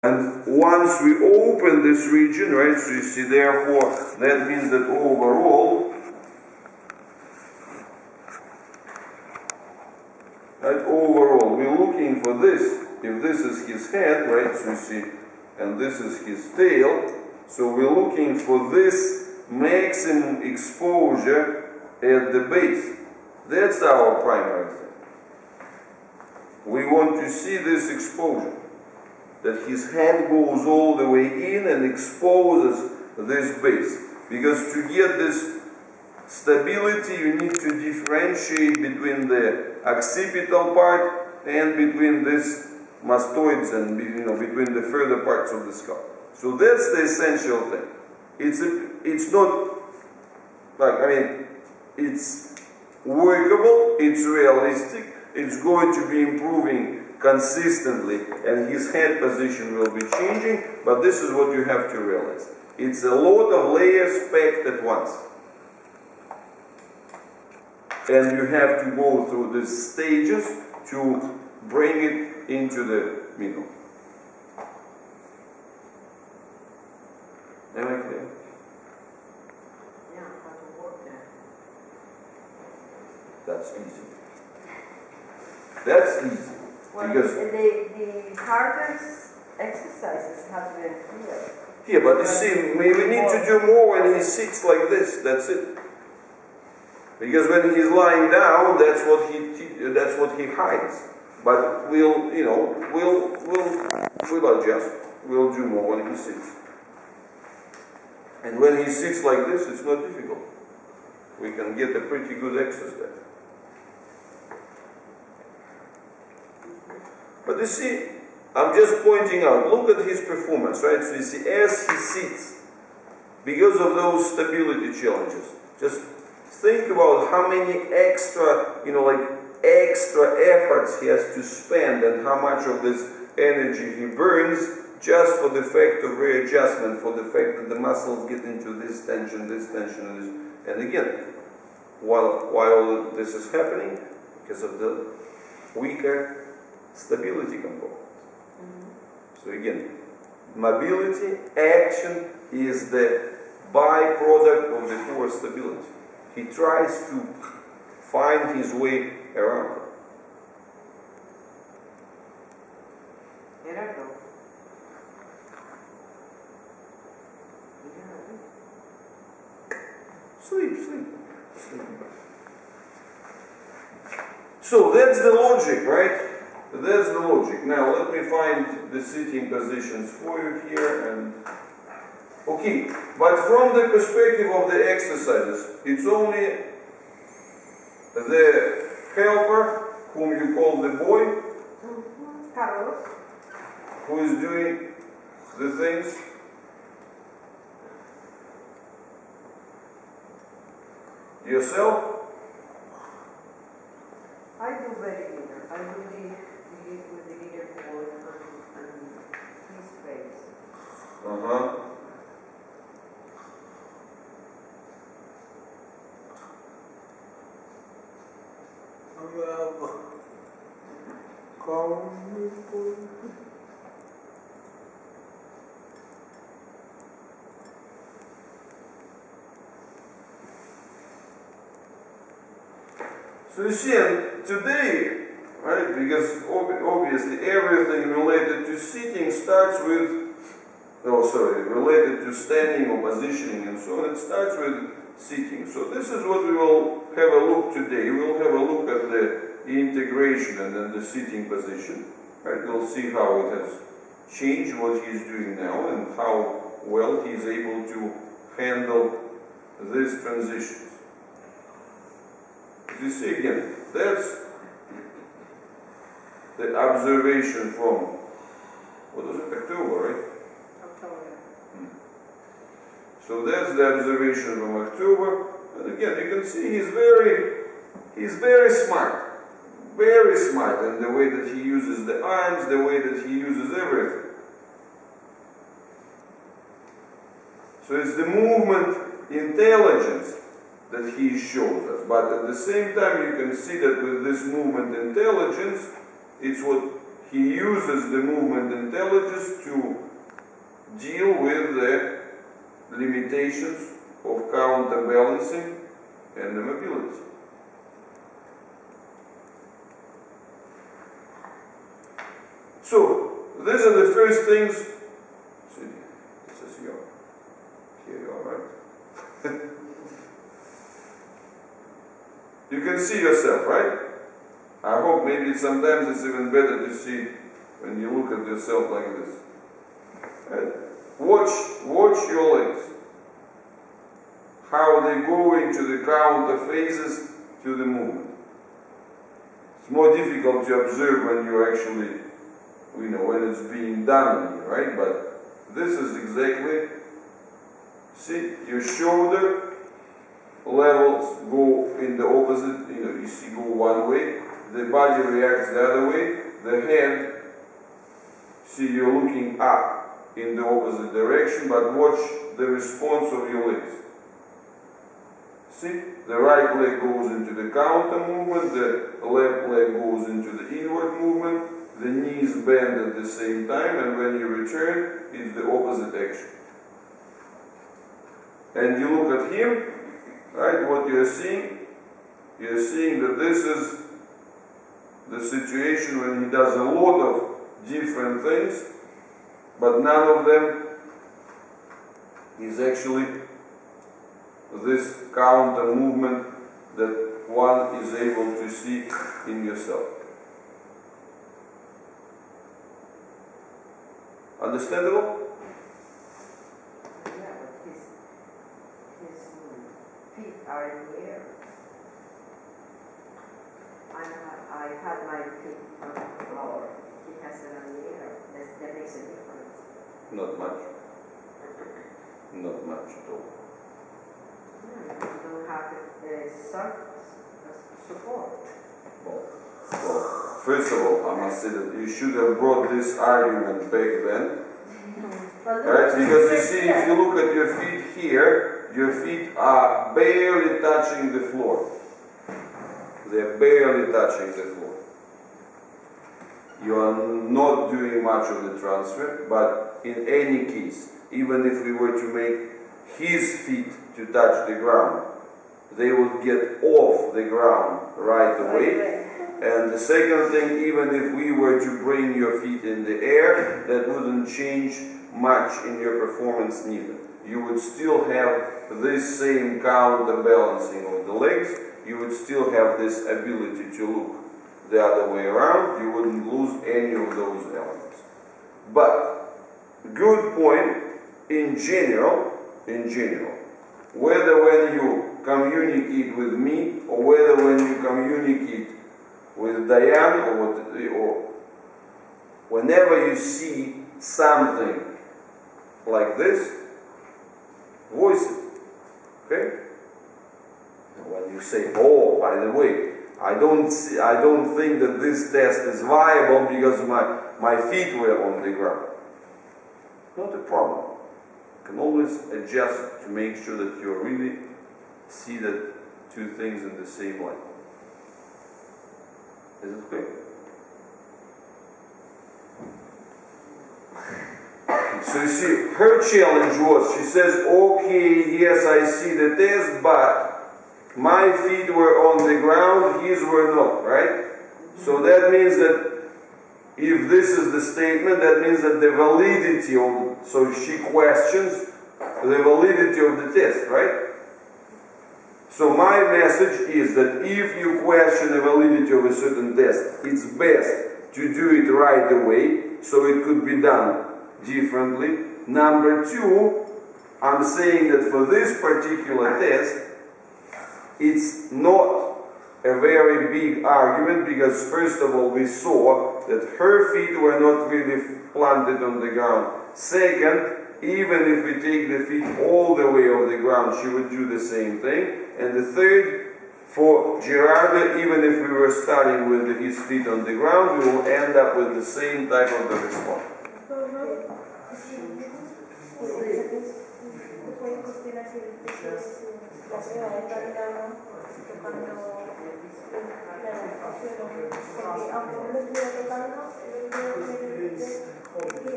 And once we open this region, right, so you see, therefore, that means that overall, we're looking for this. If this is his head, right, so you see, and this is his tail, so we're looking for this maximum exposure at the base. That's our primary thing. We want to see this exposure, that his head goes all the way in and exposes this base. Because to get this stability, you need to differentiate between the occipital part and between this mastoids and between the further parts of the skull. So that's the essential thing. It's not like, it's workable, it's realistic, it's going to be improving consistently, and his head position will be changing, but this is what you have to realize. It's a lot of layers packed at once. And you have to go through these stages to bring it into the middle. Am I clear? Yeah, how to work there. That's easy. That's easy. Well, because the hardest exercises have been here. Yeah, but you see, we need to do more when he sits like this. That's it. Because when he's lying down, that's what he hides. But we'll adjust. We'll do more when he sits. And when he sits like this, it's not difficult. We can get a pretty good exercise there. But you see, I'm just pointing out, look at his performance, right? So you see, as he sits, because of those stability challenges, just think about how many extra, extra efforts he has to spend and how much of this energy he burns just for the fact of readjustment, for the fact that the muscles get into this tension, and this. And again, while this is happening, because of the weaker stability component. So again, mobility, action is the byproduct of the poor stability. He tries to find his way around. Gerardo. Sleep. So that's the logic, right? That's the logic. Now let me find the sitting positions for you here. And okay, but from the perspective of the exercises, it's only the helper, whom you call the boy, Carlos, who is doing the things. Yourself? I do very little. I do with the leaderboard and his face. So you see, today, right, because obviously everything related to sitting starts with, related to standing or positioning and so on, it starts with sitting. So this is what we will have a look today. We will have a look at the integration and then the sitting position. Right, we'll see how it has changed, what he's doing now, and how well he's able to handle these transitions. You see again, that's the observation from, what was it, October, right? October. So that's the observation from October. And again, you can see he's very smart. Very smart in the way that he uses the arms, the way that he uses everything. So it's the movement intelligence that he shows us. But at the same time, you can see that with this movement intelligence, it's what he uses the movement intelligence to deal with the limitations of counterbalancing and the mobility. So, these are the first things. See, this is your. Here you are, right? You can see yourself, right? I hope maybe sometimes it's even better to see when you look at yourself like this. Right? Watch your legs. How they go into the counter phases to the movement. It's more difficult to observe when you actually, when it's being done on you, right? But this is exactly, see, your shoulder levels go in the opposite, you see, go one way, the body reacts the other way, the head, see, you're looking up in the opposite direction, but watch the response of your legs. See, the right leg goes into the counter movement, the left leg goes into the inward movement, the knees bend at the same time, and when you return, it's the opposite action. And you look at him, right, what you're seeing that this is the situation when he does a lot of different things, but none of them is actually this counter movement that one is able to see in yourself. Understandable? Yeah, but his feet are in the air. I had my feet on the floor. He has it on the air. That makes a difference. Not much. Not much at all. Yeah, you don't have the support. Well, first of all, I must say that you should have brought this argument back then. Right? Because you see, if you look at your feet here, your feet are barely touching the floor. They're barely touching the floor. You are not doing much of the transfer, but in any case, even if we were to make his feet to touch the ground, they would get off the ground right away. And the second thing, even if we were to bring your feet in the air, that wouldn't change much in your performance neither. You would still have this same counterbalancing of the legs, you would still have this ability to look the other way around, you wouldn't lose any of those elements. But, good point, in general, whether when you communicate with me, or whether when you communicate with Diane, or whenever you see something like this, voice it, okay? When you say, oh, by the way, I don't think that this test is viable because my feet were on the ground. Not a problem. You can always adjust to make sure that you really see the two things in the same light. Is it clear? So you see, her challenge was, she says, okay, yes, I see the test, but my feet were on the ground, his were not, right? So that means that if this is the statement, that means that the validity of, so she questions the validity of the test, right? So my message is that if you question the validity of a certain test, it's best to do it right away, so it could be done differently. Number two, I'm saying that for this particular test, it's not a very big argument because first of all we saw that her feet were not really planted on the ground. Second, even if we take the feet all the way off the ground, she would do the same thing. And the third, for Gerardo, even if we were starting with his feet on the ground, we will end up with the same type of the response. Porque aunque no lo estuviera tocando, el